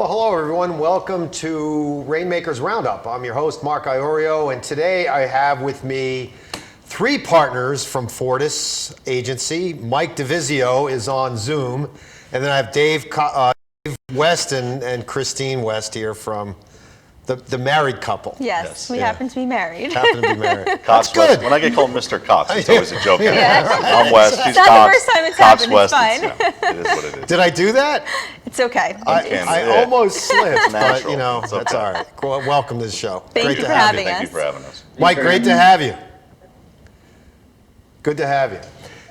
Well, hello everyone. Welcome to Rainmakers Roundup. I'm your host, Mark Iorio, and today I have with me three partners from Fortis Agency. Mike DeVizio is on Zoom, and then I have Dave West and Christine West here from the married couple. Yes, we happen to be married. Happen to be married. Cox Good. West. When I get called Mr. Cox, it's always a joke. Yeah. I'm West, she's It's not Cox. the first time it's Cox happened, West, it's fine. it is what it is. Did I do that? It's okay. I almost slipped, but natural. you know, It's that's okay. all right. Well, welcome to the show. Thank you for having us. Thank you for having us. Mike, great to have you. Good to have you.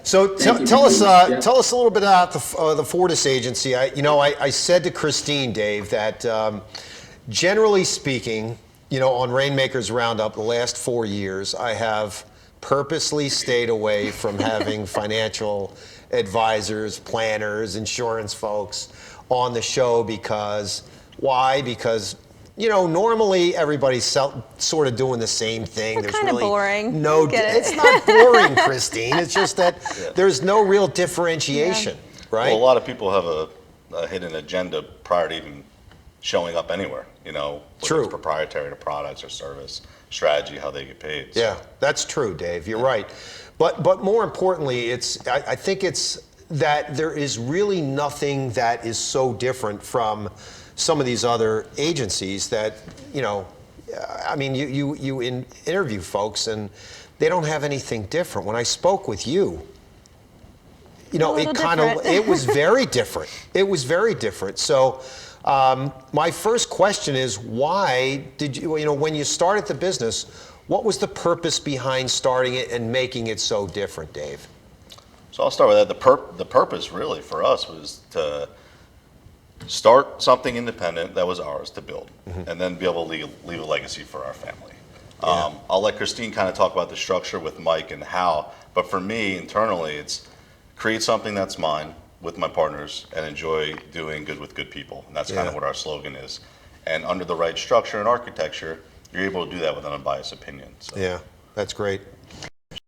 So tell us a little bit about the Fortis Agency. I said to Christine, Dave, that generally speaking, on Rainmakers Roundup, the last 4 years, I have purposely stayed away from having financial advisors, planners, insurance folks on the show because normally everybody's sort of doing the same thing. It's kind of boring. It's not boring, Christine. It's just that there's no real differentiation, right? Well, a lot of people have a hidden agenda prior to even showing up anywhere, whether True. it's proprietary to products or service, strategy, how they get paid. So. Yeah, that's true, Dave. You're right. But more importantly, I think it's that there is really nothing that is so different from some of these other agencies that, you interview folks and they don't have anything different. When I spoke with you, it was very different. It was very different. So my first question is, why did you, when you started the business, what was the purpose behind starting it and making it so different, Dave? So I'll start with that. The purpose really for us was to start something independent that was ours to build, and then be able to leave a legacy for our family. Yeah. I'll let Christine kind of talk about the structure with Mike and how, but for me internally, it's create something that's mine with my partners and enjoy doing good with good people. And that's kind of what our slogan is. And under the right structure and architecture, you're able to do that with an unbiased opinion. So. Yeah, that's great.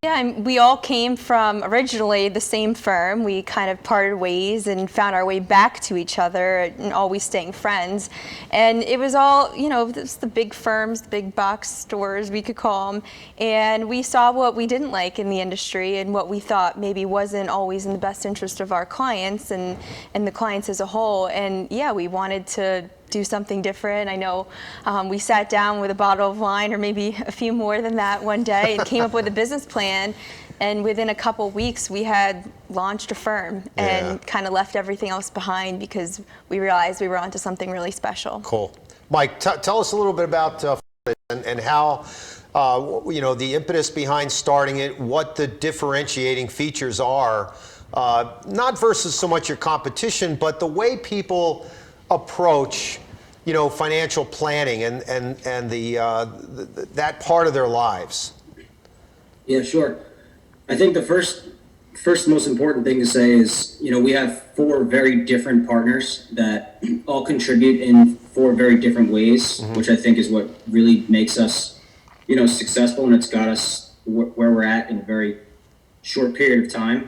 Yeah, we all came from originally the same firm. We kind of parted ways and found our way back to each other and always staying friends. And it was all, it's the big firms, the big box stores, we could call them. And we saw what we didn't like in the industry and what we thought maybe wasn't always in the best interest of our clients and the clients as a whole. And yeah, we wanted to do something different. I know we sat down with a bottle of wine or maybe a few more than that one day and came up with a business plan, and within a couple weeks we had launched a firm and kind of left everything else behind because we realized we were onto something really special. Cool. Mike, tell us a little bit about and how the impetus behind starting it, what the differentiating features are, not versus so much your competition, but the way people approach, financial planning and that part of their lives. Yeah, sure. I think the first most important thing to say is, we have four very different partners that all contribute in four very different ways, which I think is what really makes us, successful, and it's got us where we're at in a very short period of time.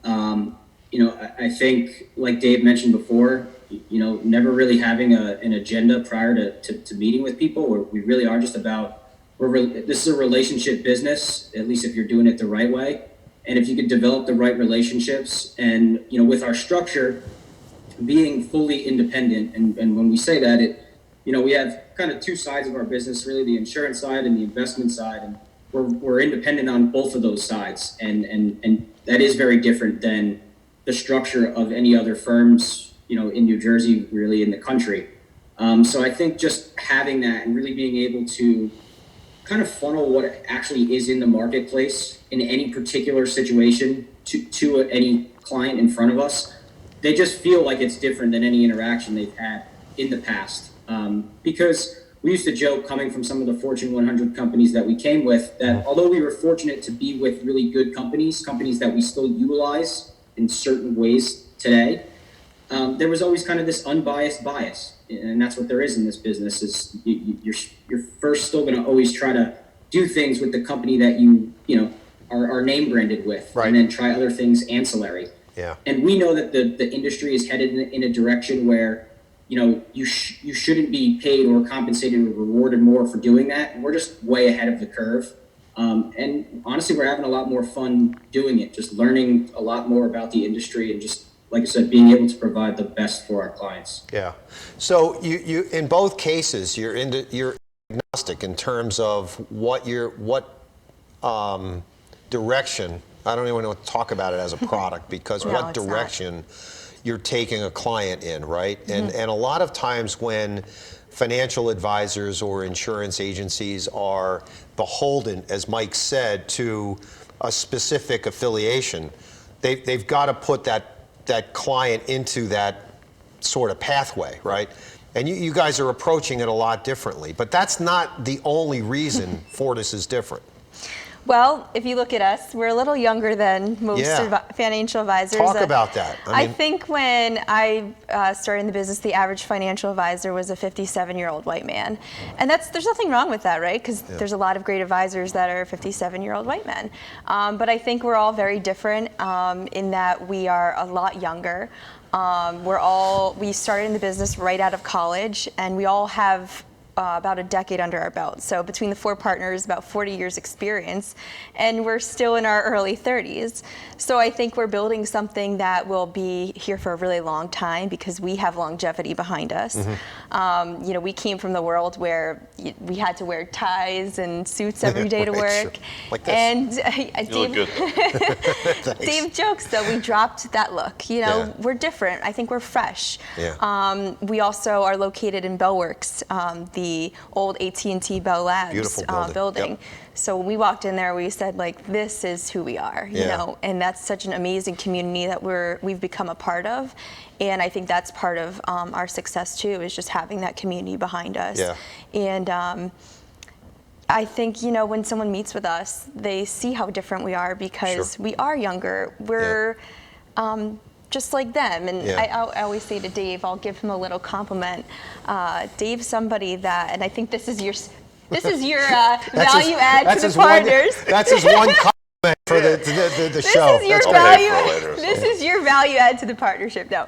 I think, like Dave mentioned before, never really having an agenda prior to meeting with people, where we really are just about, this is a relationship business, at least if you're doing it the right way. And if you could develop the right relationships and, with our structure being fully independent, and when we say that, we have kind of two sides of our business, really, the insurance side and the investment side, and we're independent on both of those sides. And that is very different than the structure of any other firms, in New Jersey, really in the country. So I think just having that and really being able to kind of funnel what actually is in the marketplace in any particular situation to any client in front of us, they just feel like it's different than any interaction they've had in the past. Because we used to joke, coming from some of the Fortune 100 companies that we came with, that although we were fortunate to be with really good companies that we still utilize in certain ways today, there was always kind of this unbiased bias, and that's what there is in this business. Is you're first still going to always try to do things with the company that you are name branded with, right, and then try other things ancillary. Yeah. And we know that the industry is headed in a direction where you shouldn't be paid or compensated or rewarded more for doing that. And we're just way ahead of the curve. And honestly, we're having a lot more fun doing it, just learning a lot more about the industry and just, like I said, being able to provide the best for our clients. Yeah. So you in both cases, you're agnostic in terms of what direction. I don't even want to talk about it as a product because No, what it's not. direction you're taking a client in, right? And a lot of times when financial advisors or insurance agencies are beholden, as Mike said, to a specific affiliation, they've got to put that client into that sort of pathway, right? And you guys are approaching it a lot differently, but that's not the only reason Fortis is different. Well, if you look at us, we're a little younger than most financial advisors. Talk about that. I think when I started in the business, the average financial advisor was a 57-year-old white man. And there's nothing wrong with that, right? Because there's a lot of great advisors that are 57-year-old white men. But I think we're all very different in that we are a lot younger. We started in the business right out of college, and we all have about a decade under our belt. So between the 4 partners, about 40 years experience, and we're still in our early 30s. So I think we're building something that will be here for a really long time because we have longevity behind us. We came from the world where we had to wear ties and suits every day to work. Sure. Like this. And You look good. Dave jokes that we dropped that look. We're different. I think we're fresh. Yeah. We also are located in Bellworks, the old AT&T Bell Labs Beautiful building. Yep. So when we walked in there, we said, this is who we are, you know, and that's such an amazing community that we've become a part of. And I think that's part of our success too, is just having that community behind us. Yeah. And I think, when someone meets with us, they see how different we are because we are younger. We're just like them. And I always say to Dave, I'll give him a little compliment. Dave's somebody that, and I think this is your value add to the partners. That's his one compliment for the show. This is your value add to the partnership. No,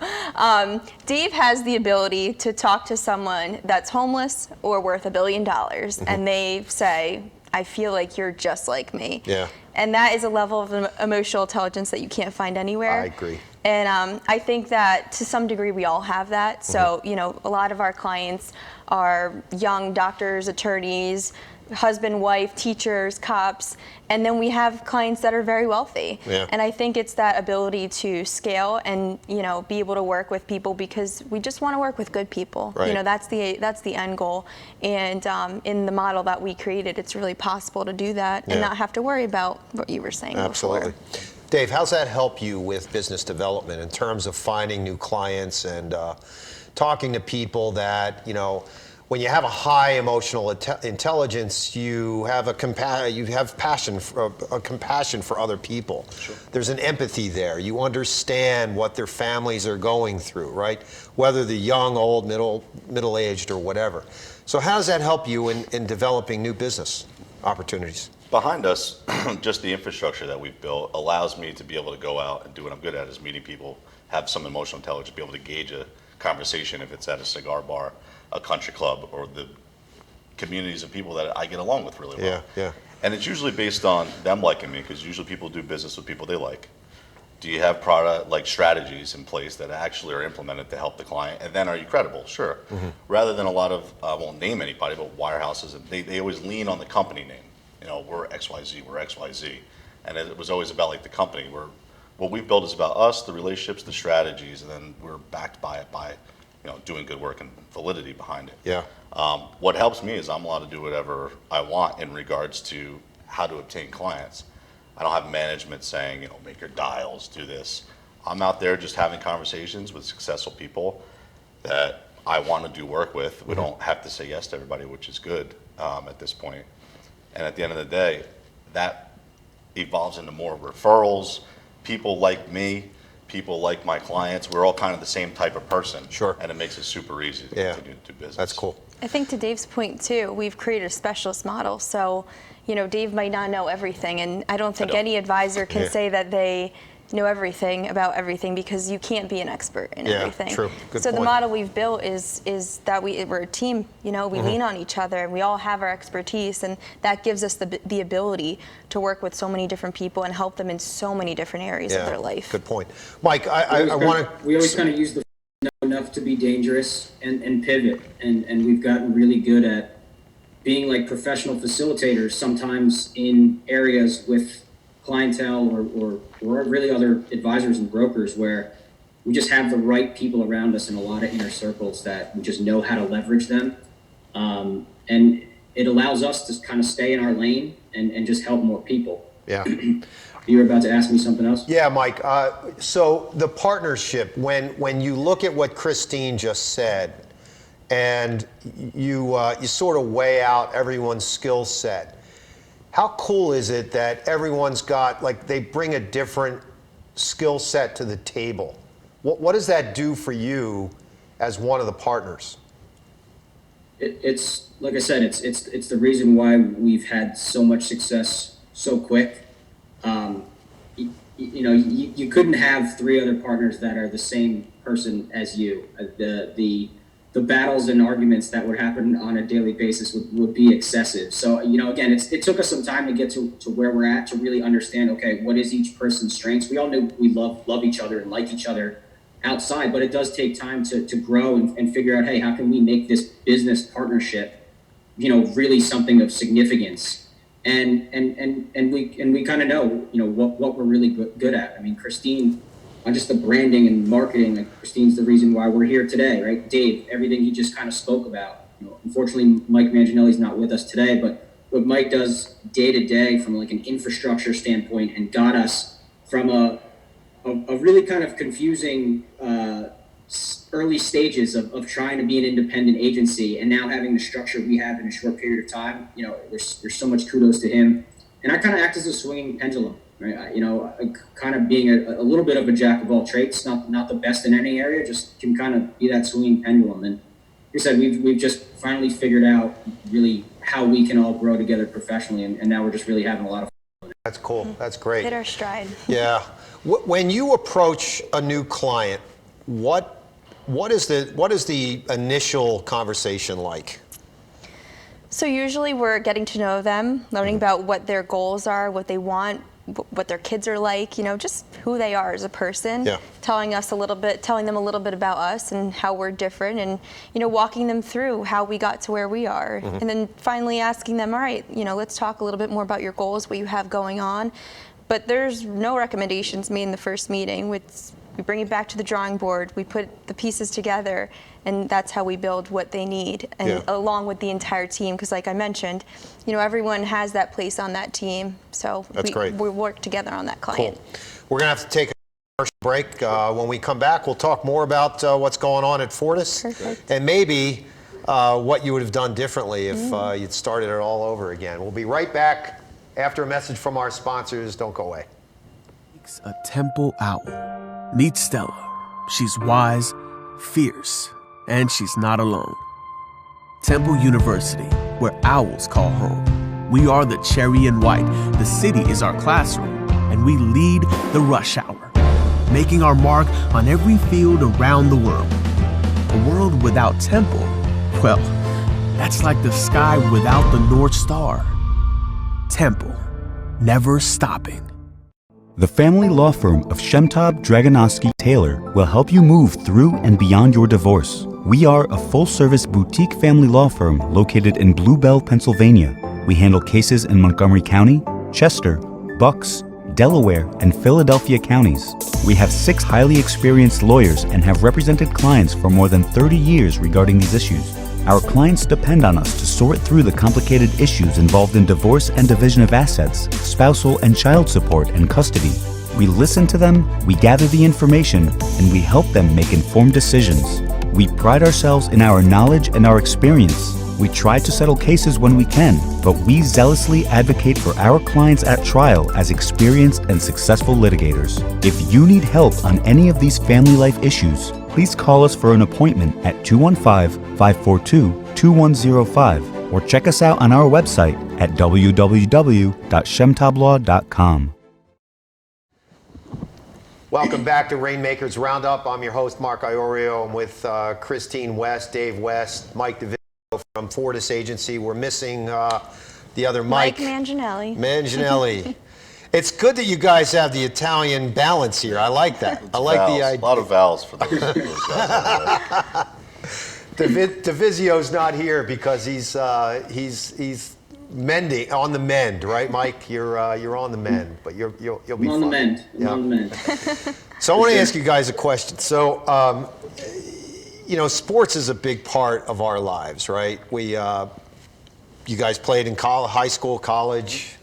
Dave has the ability to talk to someone that's homeless or worth $1 billion, and they say, I feel like you're just like me. Yeah. And that is a level of emotional intelligence that you can't find anywhere. I agree. And I think that to some degree we all have that. So, a lot of our clients are young doctors, attorneys, husband, wife, teachers, cops, and then we have clients that are very wealthy. Yeah. And I think it's that ability to scale and, be able to work with people because we just want to work with good people. Right. That's the end goal. And in the model that we created, it's really possible to do that and not have to worry about what you were saying Absolutely. before. Dave, how's that help you with business development in terms of finding new clients and talking to people that, when you have a high emotional intelligence, you have compassion for other people. Sure. There's an empathy there. You understand what their families are going through, right? Whether they're young, old, middle-aged, or whatever. So how does that help you in developing new business opportunities? Behind us, just the infrastructure that we've built allows me to be able to go out and do what I'm good at, is meeting people, have some emotional intelligence, be able to gauge a conversation if it's at a cigar bar, a country club, or the communities of people that I get along with really well. Yeah. And it's usually based on them liking me, because usually people do business with people they like. Do you have product strategies in place that actually are implemented to help the client? And then are you credible? Sure. Rather than a lot of, I won't name anybody, but wirehouses, they always lean on the company name. We're XYZ, we're XYZ. And it was always about the company. What we've built is about us, the relationships, the strategies, and then we're backed by it by doing good work and validity behind it. Yeah. What helps me is I'm allowed to do whatever I want in regards to how to obtain clients. I don't have management saying, make your dials, do this. I'm out there just having conversations with successful people that I want to do work with. We don't have to say yes to everybody, which is good at this point. And at the end of the day, that evolves into more referrals. People like me, people like my clients. We're all kind of the same type of person. Sure. And it makes it super easy to continue to do business. That's cool. I think to Dave's point too, we've created a specialist model. So, Dave might not know everything, and I don't think any advisor can say that they know everything about everything, because you can't be an expert in everything. True. Good so point. the model we've built is that we're a team. You know, we lean on each other, and we all have our expertise, and that gives us the ability to work with so many different people and help them in so many different areas of their life. Good point. Mike, I want to... We always kind of use the enough to be dangerous and pivot, and we've gotten really good at being like professional facilitators sometimes in areas with clientele or really other advisors and brokers where we just have the right people around us in a lot of inner circles that we just know how to leverage them. And it allows us to kind of stay in our lane and just help more people. Yeah. You were about to ask me something else? Yeah, Mike. So the partnership, when you look at what Christine just said, and you sort of weigh out everyone's skill set, how cool is it that everyone's got, like, they bring a different skill set to the table? What does that do for you as one of the partners? It's like I said, it's the reason why we've had so much success so quick. You couldn't have three other partners that are the same person as you. The battles and arguments that would happen on a daily basis would be excessive. So, again, it took us some time to get to where we're at, to really understand, okay, what is each person's strengths? We all knew we love each other and like each other outside, but it does take time to grow and figure out, hey, how can we make this business partnership, really something of significance? And we kind of know, what we're really good at. I mean, Christine, on just the branding and marketing, like Christine's the reason why we're here today, right? Dave, everything he just kind of spoke about. Unfortunately, Mike Manginelli's not with us today, but what Mike does day to day from like an infrastructure standpoint and got us from a really kind of confusing early stages of trying to be an independent agency, and now having the structure we have in a short period of time, there's so much kudos to him. And I kind of act as a swinging pendulum, right? Kind of being a little bit of a jack of all trades, not the best in any area, just can kind of be that swinging pendulum. And like I said, we've just finally figured out really how we can all grow together professionally, and now we're just really having a lot of fun. That's cool. That's great. Hit our stride. Yeah. When you approach a new client, what is the initial conversation like? So usually we're getting to know them, learning about what their goals are, what they want, what their kids are like, just who they are as a person, telling them a little bit about us and how we're different, and, walking them through how we got to where we are. And then finally asking them, all right, let's talk a little bit more about your goals, what you have going on. But there's no recommendations made in the first meeting. We bring it back to the drawing board, we put the pieces together, and that's how we build what they need, and along with the entire team, because like I mentioned, everyone has that place on that team, so we work together on that client. Cool. We're going to have to take a commercial break. When we come back, we'll talk more about what's going on at Fortis. Perfect. And maybe what you would have done differently if you'd started it all over again. We'll be right back after a message from our sponsors. Don't go away. A temple owl. Meet Stella. She's wise, fierce, and she's not alone. Temple University, where owls call home. We are the cherry and white. The city is our classroom, and we lead the rush hour, making our mark on every field around the world. A world without Temple, well, that's like the sky without the North Star. Temple, never stopping. The family law firm of Shemtab Dragonovsky Taylor will help you move through and beyond your divorce. We are a full-service boutique family law firm located in Blue Bell, Pennsylvania. We handle cases in Montgomery County, Chester, Bucks, Delaware, and Philadelphia counties. We have 6 highly experienced lawyers and have represented clients for more than 30 years regarding these issues. Our clients depend on us to sort through the complicated issues involved in divorce and division of assets, spousal and child support, and custody. We listen to them, we gather the information, and we help them make informed decisions. We pride ourselves in our knowledge and our experience. We try to settle cases when we can, but we zealously advocate for our clients at trial as experienced and successful litigators. If you need help on any of these family life issues, please call us for an appointment at 215-542-2105 or check us out on our website at www.shemtablaw.com. Welcome back to Rainmakers Roundup. I'm your host, Mark Iorio. I'm with Christine West, Dave West, Mike DeVizio from Fortis Agency. We're missing the other Mike. Manginelli. It's good that you guys have the Italian balance here. I like that. I like the idea. A lot of vowels for those guys. DeVizio's not here because he's mending on the mend, right, Mike? You're on the mend, but you'll be I'm on fine. the mend. I'm on the mend. So I want to ask you guys a question. So, sports is a big part of our lives, right? You guys played in high school, college.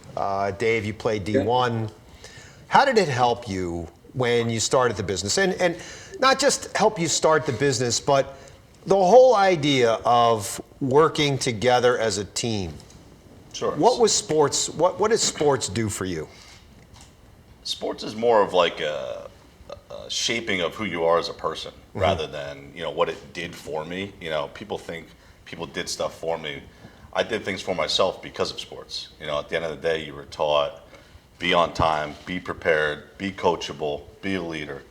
Dave, you played D1. How did it help you when you started the business? And not just help you start the business, but the whole idea of working together as a team. Sure. What was sports? What does sports do for you? Sports is more of like a shaping of who you are as a person, rather than what it did for me. People think people did stuff for me. I did things for myself because of sports. At the end of the day, you were taught be on time, be prepared, be coachable, be a leader.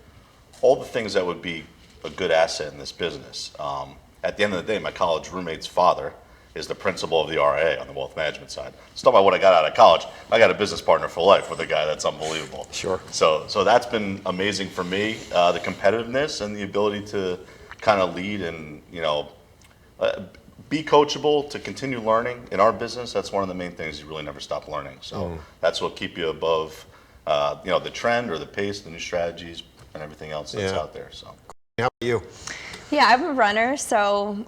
All the things that would be a good asset in this business. At the end of the day, my college roommate's father is the principal of the RIA on the wealth management side. It's not about what I got out of college. I got a business partner for life with a guy that's unbelievable. Sure. So that's been amazing for me, the competitiveness and the ability to kind of lead and, be coachable, to continue learning. In our business, that's one of the main things. You really never stop learning. So that's what keep you above, the trend or the pace, the new strategies and everything else that's out there. So. How about you? Yeah, I'm a runner, so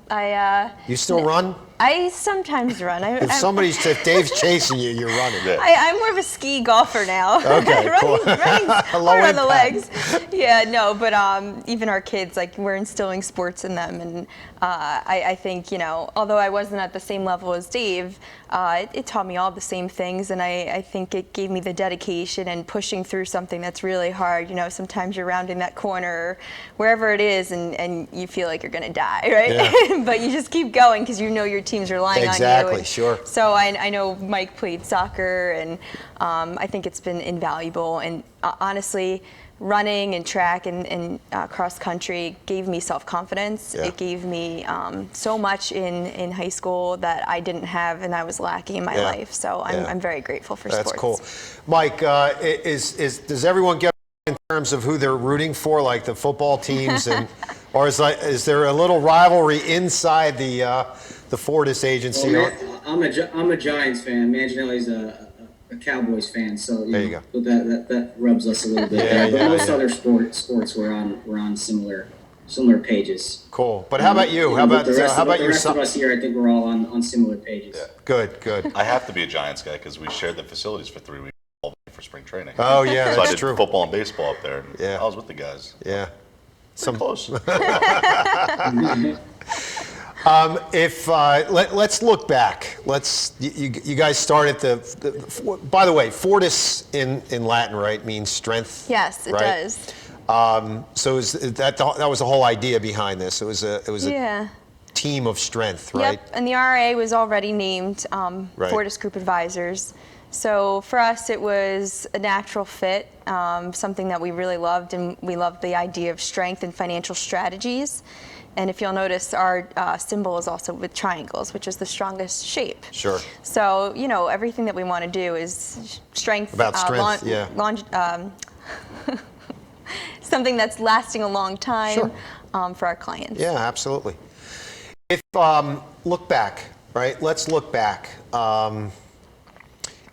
You still run? I sometimes run. If Dave's chasing you, you're running. Yeah. I'm more of a ski golfer now. Okay, cool. Running's Low hard on the impact. legs. Yeah, no, but even our kids, we're instilling sports in them, and I think, although I wasn't at the same level as Dave, it taught me all the same things, and I think it gave me the dedication and pushing through something that's really hard. Sometimes you're rounding that corner, wherever it is, and you feel like you're gonna die, right? Yeah. But you just keep going because your team's relying on you. Exactly, sure. So I know Mike played soccer, and I think it's been invaluable. And honestly, running and track and cross country gave me self-confidence. Yeah. It gave me so much in high school that I didn't have and I was lacking in my life. So I'm very grateful for That's sports. cool. Mike, does everyone get in terms of who they're rooting for, like the football teams, or is there a little rivalry inside the Fortis Agency? Well, I'm a Giants fan. Manginelli's a Cowboys fan, so there you go. That rubs us a little bit. But most other sports we're on similar pages. Cool. But how about you? How about the rest yourself? of us here? I think we're all on similar pages. Yeah. Good. I have to be a Giants guy because we shared the facilities for 3 weeks for spring training. Oh yeah, So I that's did true. football and baseball up there. And Yeah. I was with the guys. Yeah. Some close. Let's look back. You guys started by the way, Fortis in Latin, right, means strength. Yes, it right? does. So that was the whole idea behind this. It was a team of strength, right? Yep, and the RA was already named Right. Fortis Group Advisors. So for us, it was a natural fit, something that we really loved, and we loved the idea of strength and financial strategies. And if you'll notice, our symbol is also with triangles, which is the strongest shape. Sure. So, everything that we want to do is strength. About strength, something that's lasting a long time Sure. For our clients. Yeah, absolutely. If look back, right? Let's look back.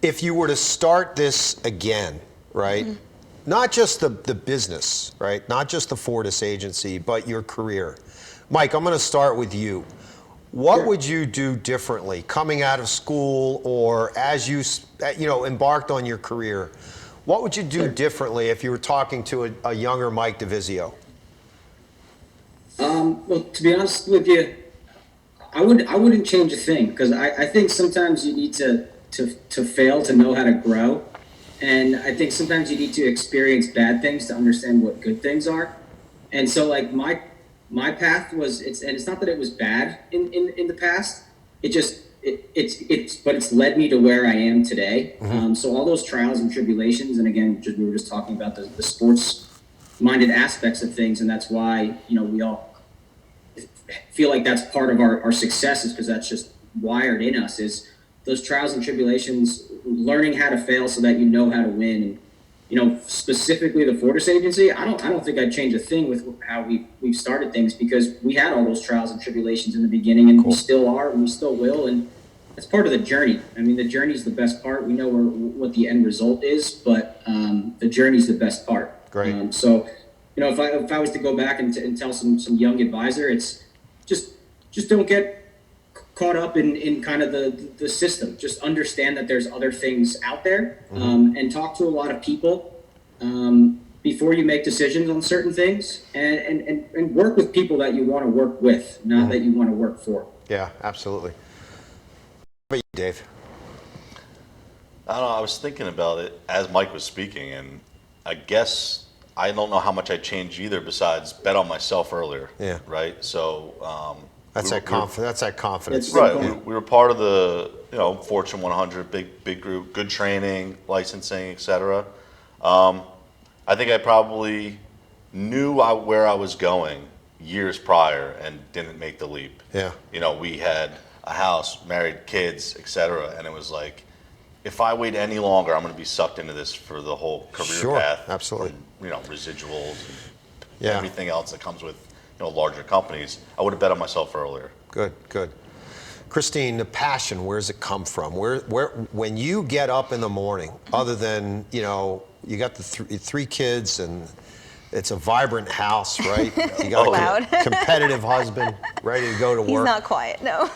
If you were to start this again, right? Mm-hmm. Not just the business, right? Not just the Fortis Agency, but your career. Mike, I'm going to start with you. What would you do differently coming out of school, or as you embarked on your career? What would you do differently if you were talking to a younger Mike DeVizio? Well, to be honest with you, I wouldn't change a thing, because I think sometimes you need to fail to know how to grow, and I think sometimes you need to experience bad things to understand what good things are. And so, my path was it's not that it was bad in the past. It's led me to where I am today. Mm-hmm. So all those trials and tribulations, and again, we were just talking about the sports minded aspects of things. And that's why, we all feel like that's part of our success, is because that's just wired in us, is those trials and tribulations, learning how to fail so that you know how to win. And, specifically the Fortis Agency, I don't think I'd change a thing with how we've started things, because we had all those trials and tribulations in the beginning, and we still are, and we still will. And that's part of the journey. I mean, the journey is the best part. We know what the end result is, but the journey is the best part. Great. So, if I was to go back and tell some young advisor, it's just don't get caught up in kind of the system. Just understand that there's other things out there, and talk to a lot of people before you make decisions on certain things, and work with people that you want to work with, not that you want to work for. Yeah, absolutely. How about you, Dave? I don't know. I was thinking about it as Mike was speaking, and I guess I don't know how much I changed either, besides bet on myself earlier. Yeah. Right. So That's that confidence. right. We were part of the Fortune 100, big group, good training, licensing, etc. I think I probably knew where I was going years prior and didn't make the leap. Yeah. We had a house, married, kids, etc. And it was like, if I wait any longer, I'm going to be sucked into this for the whole career path. Absolutely. And, residuals and Yeah. everything else that comes with larger companies. I would have bet on myself earlier. Good. Christine, the passion, where does it come from? Where when you get up in the morning, other than, you got the three kids and it's a vibrant house, right? You got Loud. a competitive husband ready to go to work. He's not quiet, no.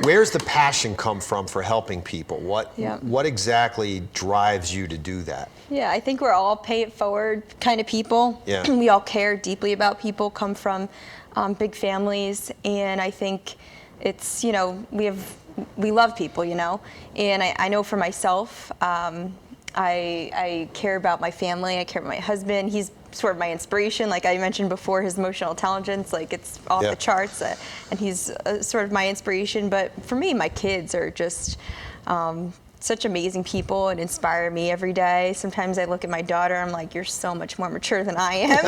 Where's the passion come from for helping people? What exactly drives you to do that? Yeah, I think we're all pay it forward kind of people. Yeah. We all care deeply about people, come from big families, and I think it's, we love people, and I know for myself, I care about my family, I care about my husband. He's sort of my inspiration. Like I mentioned before, his emotional intelligence, like it's off the charts, and he's sort of my inspiration. But for me, my kids are just such amazing people and inspire me every day. Sometimes I look at my daughter, I'm like, you're so much more mature than I am.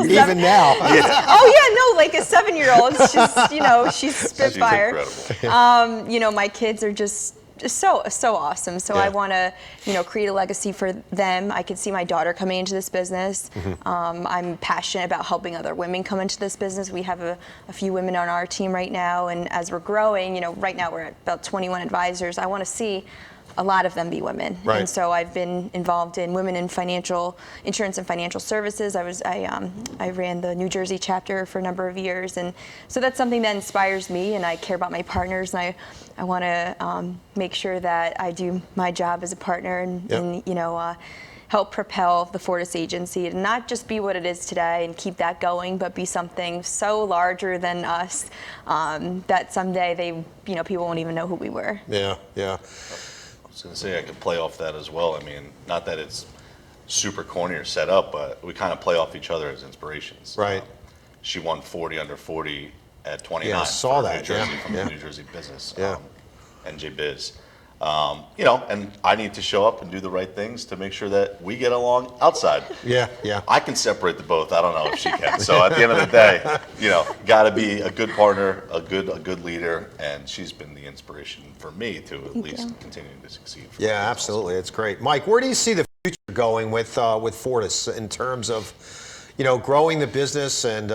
Even now. Oh yeah, no, like a 7-year-old, she's spitfire. She's incredible. My kids are just so awesome. So I want to, create a legacy for them. I can see my daughter coming into this business. I'm passionate about helping other women come into this business. We have a few women on our team right now, and as we're growing, right now we're at about 21 advisors. I want to see a lot of them be women. Right. And so I've been involved in women in insurance and financial services. I ran the New Jersey chapter for a number of years, and so that's something that inspires me, and I care about my partners, and I want to make sure that I do my job as a partner and help propel the Fortis Agency and not just be what it is today and keep that going, but be something so larger than us that someday people won't even know who we were. Yeah. I was going to say I could play off that as well. I mean, not that it's super corny or set up, but we kind of play off each other as inspirations. Right. She won 40 under 40 at 29. Yeah, I saw for that, New Jersey, yeah, from yeah. the New Jersey business. Yeah. NJ Biz. And I need to show up and do the right things to make sure that we get along outside. Yeah. I can separate the both. I don't know if she can. So at the end of the day, got to be a good partner, a good leader, and she's been the inspiration for me to at least continue to succeed. Yeah, absolutely. It's great. Mike, where do you see the future going with Fortis in terms of, growing the business and,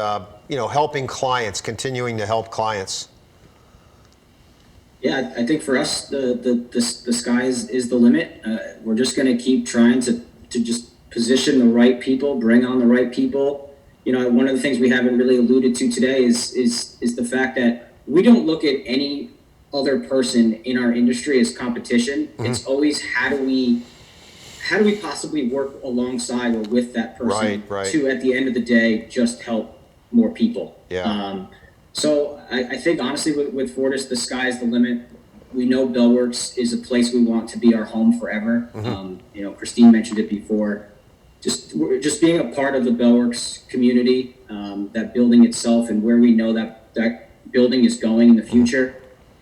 helping clients, continuing to help clients? Yeah, I think for us, the sky is the limit. We're just going to keep trying to just position the right people, bring on the right people. One of the things we haven't really alluded to today is the fact that we don't look at any other person in our industry as competition. Mm-hmm. It's always how do we possibly work alongside or with that person to, at the end of the day, just help more people. Yeah. So I think honestly with Fortis, the sky is the limit. We know Bellworks is a place we want to be our home forever. Mm-hmm. Christine mentioned it before. Just being a part of the Bellworks community, that building itself, and where we know that building is going in the future.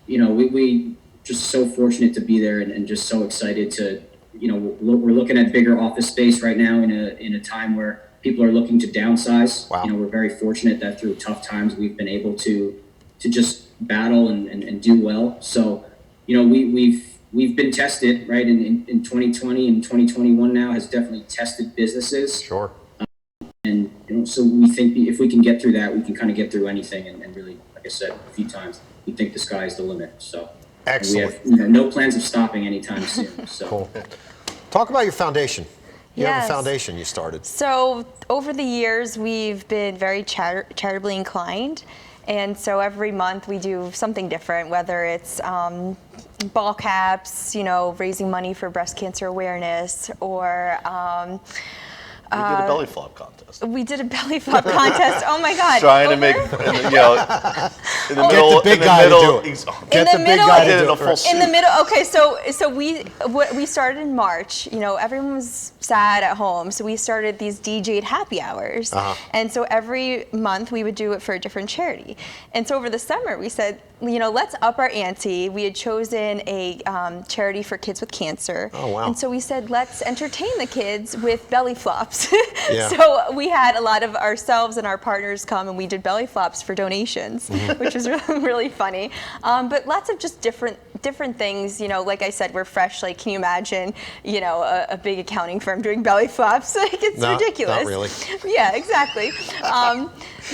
We just so fortunate to be there, and just so excited to. We're looking at bigger office space right now in a time where people are looking to downsize. Wow. You know, we're very fortunate that through tough times we've been able to just battle and do well. So, you know, we've been tested, right? In 2020 and 2021 now has definitely tested businesses. Sure. And, you know, so we think if we can get through that, we can kind of get through anything. And really, like I said a few times, we think the sky is the limit. So Excellent. we have no plans of stopping anytime soon. So. Cool. Talk about your foundation. You have a Yes. foundation you started. So over the years, we've been very charitably inclined. And so every month we do something different, whether it's ball caps, you know, raising money for breast cancer awareness, or We did a belly flop contest. we did a belly flop contest. Oh my God. Trying to Over? make, you know, in the Get middle, the big in the guy to middle, do it. Get the the big middle- guy I did to it in do a it. full Right. suit. In the middle, okay, so we started in March. You know, everyone was sad at home, so we started these DJ'd happy hours. And so every month we would do it for a different charity. And so over the summer we said, you know, let's up our ante. We had chosen a charity for kids with cancer. Oh, wow. And so we said, let's entertain the kids with belly flops. Yeah. So we had a lot of ourselves and our partners come, and we did belly flops for donations, which was really, really funny. But lots of just different things, you know, like I said, we're fresh. Like, can you imagine, you know, a big accounting firm doing belly flops? Like, it's No, ridiculous. not really. Yeah, exactly.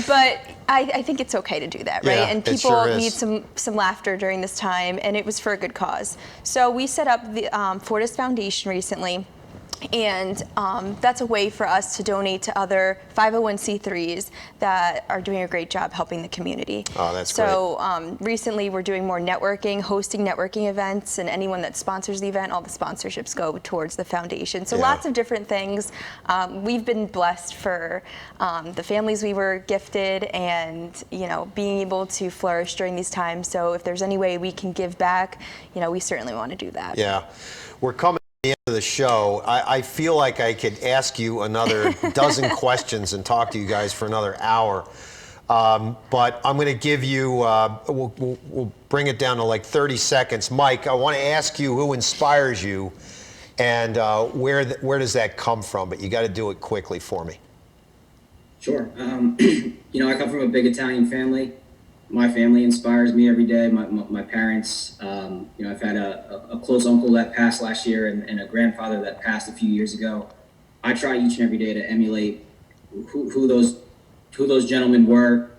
But I think it's okay to do that, right? Yeah, And it people sure is. need some laughter during this time, and it was for a good cause. So we set up the Fortis Foundation recently. And that's a way for us to donate to other 501c3s that are doing a great job helping the community. Oh, that's so recently we're doing more networking, hosting networking events, and anyone that sponsors the event, all the sponsorships go towards the foundation. So Yeah. lots of different things. We've been blessed for the families we were gifted, and you know, being able to flourish during these times. So if there's any way we can give back, you know, we certainly want to do that. Yeah. We're coming to the end of the show. I feel like I could ask you another dozen questions and talk to you guys for another hour. But I'm going to give you, we'll bring it down to like 30 seconds. Mike, I want to ask you who inspires you and where does that come from? But you got to do it quickly for me. Sure. You know, I come from a big Italian family. My family inspires me every day. My parents, you know, I've had a close uncle that passed last year and a grandfather that passed a few years ago. I try each and every day to emulate who those gentlemen were,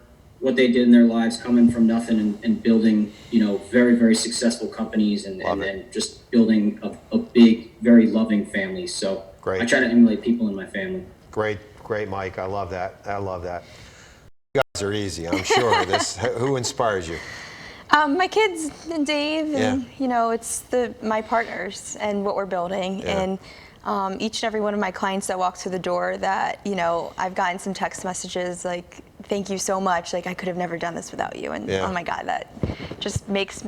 what they did in their lives, coming from nothing and building, you know, very, very successful companies and then just building a big, very loving family. So Great. I try to emulate people in my family. Great, Mike. I love that. You guys are easy, I'm sure. Who inspires you? My kids and Dave, and Yeah. you know, it's my partners and what we're building, Yeah. and each and every one of my clients that walks through the door. That, you know, I've gotten some text messages like, "Thank you so much. Like, I could have never done this without you." And Yeah. oh my God, that just makes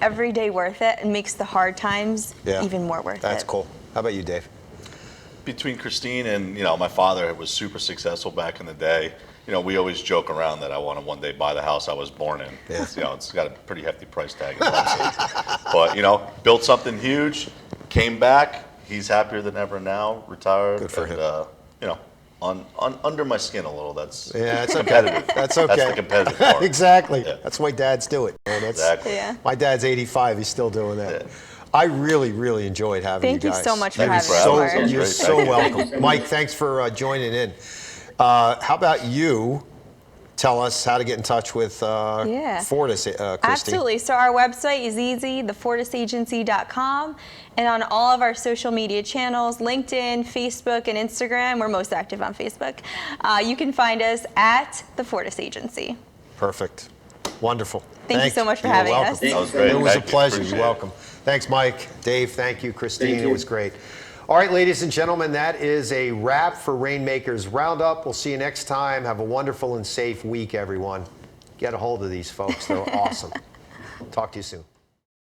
every day worth it, and makes the hard times even more worth it. That's cool. How about you, Dave? Between Christine and, you know, my father was super successful back in the day. You know, we always joke around that I want to one day buy the house I was born in. Yeah. You know, it's got a pretty hefty price tag. But, you know, built something huge, came back. He's happier than ever now, retired. Good for him. You know, under my skin a little. That's Yeah, it's okay. competitive. That's okay. That's the competitive part. Exactly. Yeah. That's why dads do it. Man. Exactly. Yeah. My dad's 85. He's still doing that. Yeah. I really, really enjoyed having Thank you you guys. so much for Thank you having for us. having us. Mark. You're Great. so Thank you. welcome. Mike, thanks for joining in. How about you tell us how to get in touch with Fortis, Christine? Absolutely. So our website is easy, thefortisagency.com, and on all of our social media channels, LinkedIn, Facebook, and Instagram. We're most active on Facebook. You can find us at the Fortis Agency. Perfect. Wonderful. Thank you so much for You're having welcome. us. That was great. It was a Thank you. pleasure. Appreciate You're it. welcome. Thanks, Mike. Dave, thank you. Christine, Thank you. it was great. All right, ladies and gentlemen, that is a wrap for Rainmakers Roundup. We'll see you next time. Have a wonderful and safe week, everyone. Get a hold of these folks. They're awesome. Talk to you soon.